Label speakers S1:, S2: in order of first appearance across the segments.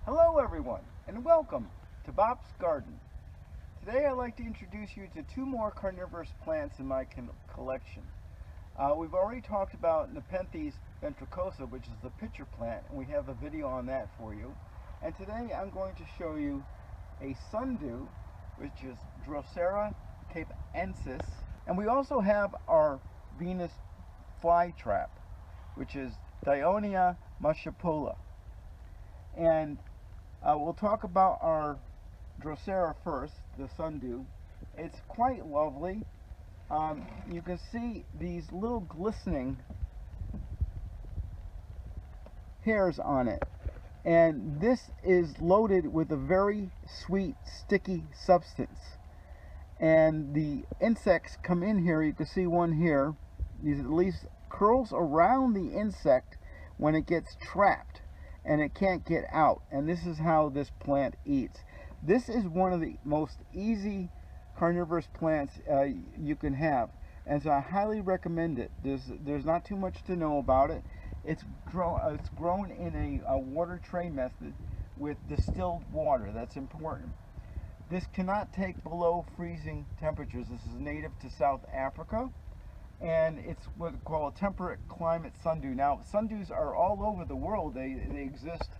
S1: Hello everyone, and welcome to Bob's Garden. Today I'd like to introduce you to two more carnivorous plants in my collection. We've already talked about Nepenthes ventricosa, which is the pitcher plant, and we have a video on that for you. And today I'm going to show you a sundew, which is Drosera capensis, and we also have our Venus flytrap, which is Dionaea muscipula. And we'll talk about our Drosera first, the sundew. It's quite lovely. You can see these little glistening hairs on it. And this is loaded with a very sweet, sticky substance. And the insects come in here. You can see one here. These at least curls around the insect when it gets trapped and it can't get out, and this is how this plant eats. This is one of the most easy carnivorous plants you can have, and so I highly recommend it. There's not too much to know about it. It's grown in a water tray method with distilled water. That's important. This cannot take below freezing temperatures. This is native to South Africa, and it's what we call a temperate climate sundew. Now, sundews are all over the world. They exist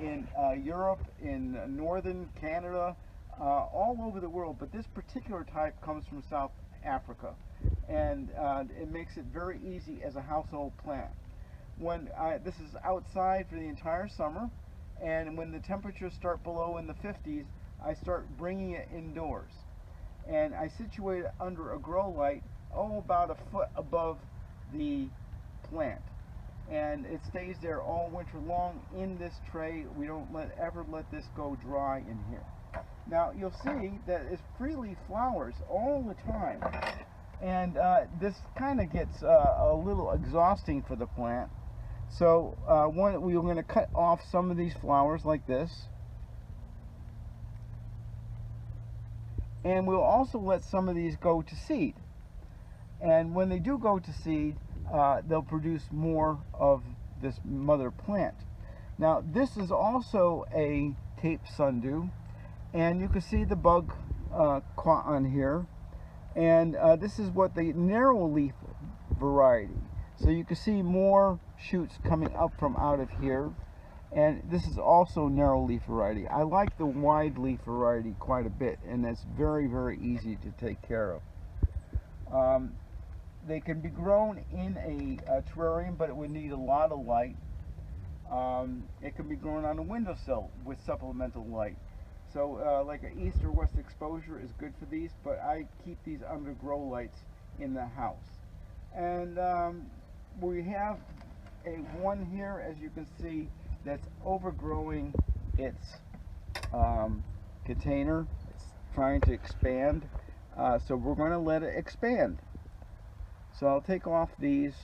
S1: in Europe, in northern Canada, all over the world. But this particular type comes from South Africa, and it makes it very easy as a household plant. When this is outside for the entire summer, and when the temperatures start below in the 50s, I start bringing it indoors, and I situate it under a grow light about a foot above the plant, and it stays there all winter long in this tray. We don't ever let this go dry in here. Now you'll see that it freely flowers all the time, and this kind of gets a little exhausting for the plant. So we're going to cut off some of these flowers like this, and we'll also let some of these go to seed. And when they do go to seed, they'll produce more of this mother plant. Now, this is also a Cape Sundew, and you can see the bug caught on here. And this is what the narrow leaf variety. So you can see more shoots coming up from out of here. And this is also narrow leaf variety. I like the wide leaf variety quite a bit, and it's very, very easy to take care of. They can be grown in a terrarium, but it would need a lot of light. It can be grown on a windowsill with supplemental light. So like an east or west exposure is good for these, but I keep these under grow lights in the house. And we have one here, as you can see, that's overgrowing its container. It's trying to expand, so we're going to let it expand. So I'll take off these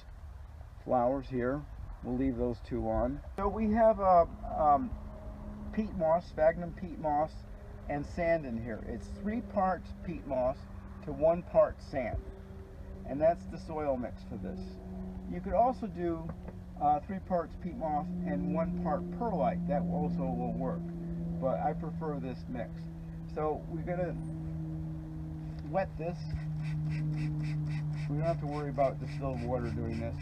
S1: flowers here. We'll leave those two on. So we have peat moss, sphagnum peat moss, and sand in here. It's 3 parts peat moss to 1 part sand, and that's the soil mix for this. You could also do 3 parts peat moss and 1 part perlite. That also will work, but I prefer this mix. So we're gonna wet this. We don't have to worry about distilled water doing this.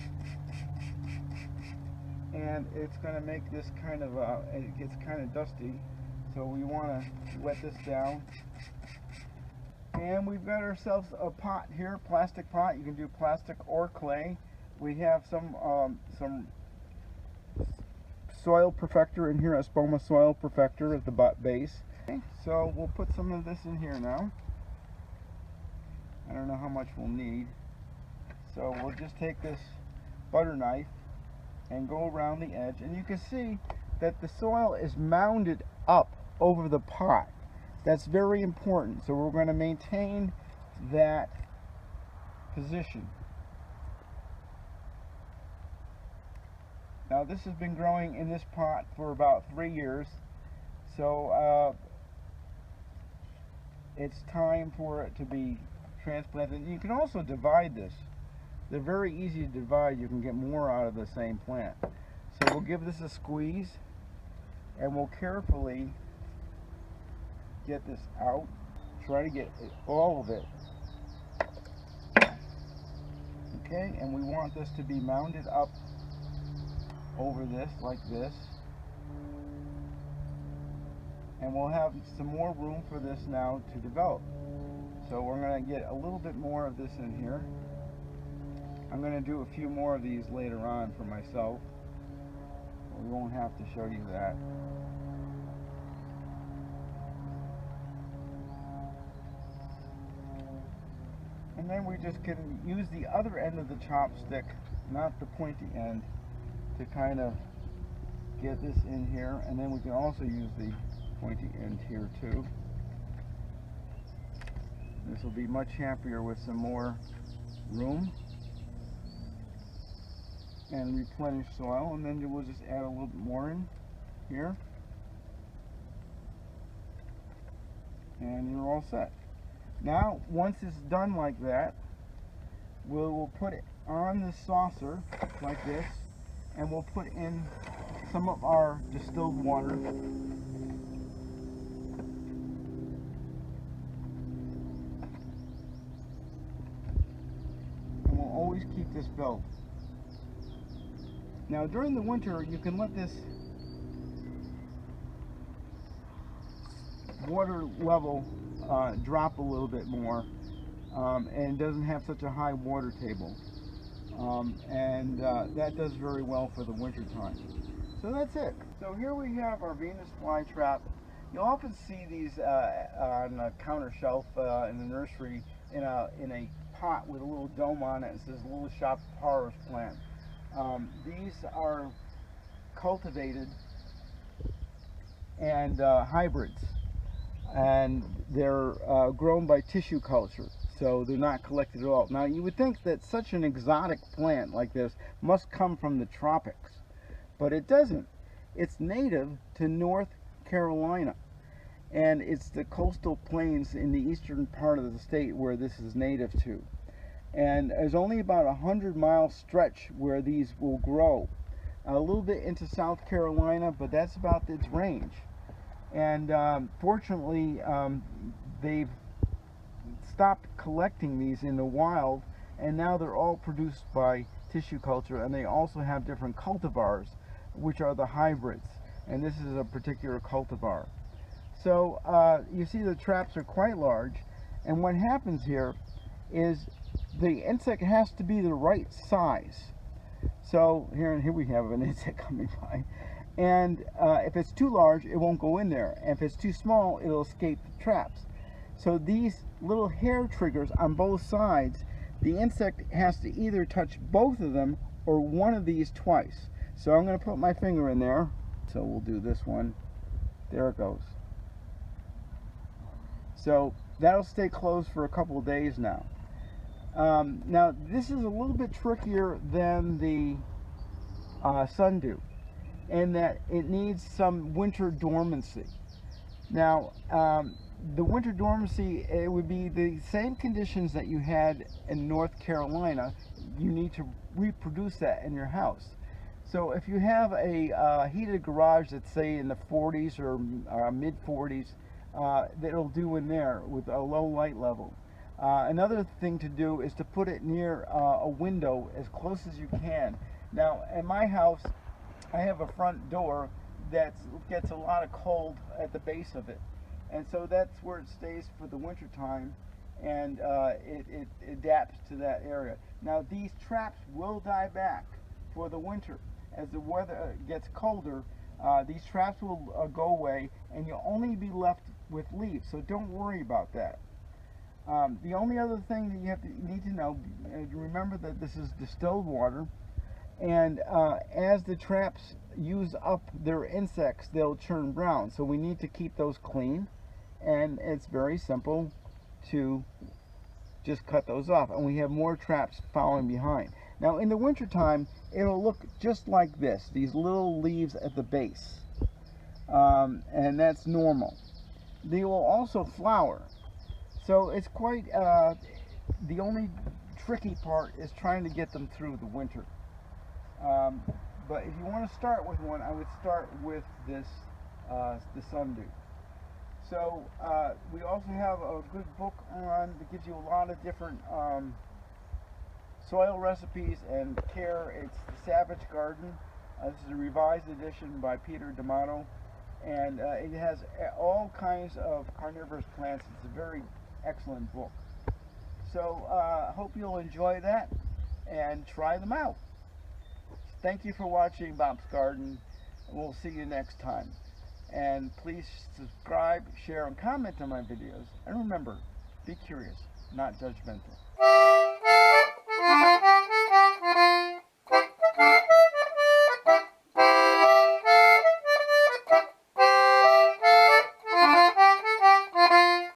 S1: And it's going to make this kind of, it gets kind of dusty. So we want to wet this down. And we've got ourselves a pot here, plastic pot. You can do plastic or clay. We have some soil perfector in here, a spoma soil perfector at the base. Okay, so we'll put some of this in here now. I don't know how much we'll need. So we'll just take this butter knife and go around the edge, and you can see that the soil is mounded up over the pot. That's very important. So we're going to maintain that position. Now this has been growing in this pot for about 3 years, so it's time for it to be transplanted. You can also divide this they're very easy to divide. You can get more out of the same plant. So we'll give this a squeeze, and we'll carefully get this out. Try to get all of it. Okay, and we want this to be mounded up over this, like this. And we'll have some more room for this now to develop. So we're going to get a little bit more of this in here. I'm going to do a few more of these later on for myself. We won't have to show you that. And then we just can use the other end of the chopstick, not the pointy end, to kind of get this in here. And then we can also use the pointy end here too. This will be much happier with some more room. And replenish soil, and then we'll just add a little bit more in here. And you're all set. Now, once it's done like that, we'll put it on the saucer like this, and we'll put in some of our distilled water. And we'll always keep this filled. Now, during the winter, you can let this water level drop a little bit more, and doesn't have such a high water table, and that does very well for the winter time. So that's it. So here we have our Venus flytrap. You'll often see these on a counter shelf in the nursery in a pot with a little dome on it. It says Little Shop of Horrors plant. These are cultivated and hybrids, and they're grown by tissue culture, so they're not collected at all. Now, you would think that such an exotic plant like this must come from the tropics, but it doesn't. It's native to North Carolina, and it's the coastal plains in the eastern part of the state where this is native to. And there's only about a 100-mile stretch where these will grow. A little bit into South Carolina, but that's about its range. And fortunately, they've stopped collecting these in the wild, and now they're all produced by tissue culture, and they also have different cultivars, which are the hybrids. And this is a particular cultivar. So you see the traps are quite large, and what happens here is the insect has to be the right size. So here we have an insect coming by, and if it's too large, it won't go in there, and if it's too small, it'll escape the traps. So these little hair triggers on both sides, the insect has to either touch both of them or one of these twice. So I'm going to put my finger in there. So we'll do this one. There it goes. So that'll stay closed for a couple of days now. Now, this is a little bit trickier than the sundew, in that it needs some winter dormancy. Now, the winter dormancy, it would be the same conditions that you had in North Carolina. You need to reproduce that in your house. So if you have a heated garage that's, say, in the 40s or mid 40s, that'll do in there with a low light level. Another thing to do is to put it near a window as close as you can. Now, in my house, I have a front door that gets a lot of cold at the base of it, and so that's where it stays for the winter time, and it adapts to that area. Now, these traps will die back for the winter. As the weather gets colder, these traps will go away, and you'll only be left with leaves, so don't worry about that. The only other thing that you need to know, remember that this is distilled water, and as the traps use up their insects, they'll turn brown, so we need to keep those clean, and it's very simple to just cut those off, and we have more traps following behind. Now, in the winter time, it'll look just like this, these little leaves at the base, and that's normal. They will also flower. So it's quite, the only tricky part is trying to get them through the winter. But if you want to start with one, I would start with this, the Sundew. So we also have a good book on that gives you a lot of different soil recipes and care. It's The Savage Garden. This is a revised edition by Peter D'Amato, and it has all kinds of carnivorous plants. It's a very excellent book. So I hope you'll enjoy that and try them out. Thank you for watching Bob's Garden, and we'll see you next time. And please subscribe, share, and comment on my videos. And remember, be curious, not judgmental.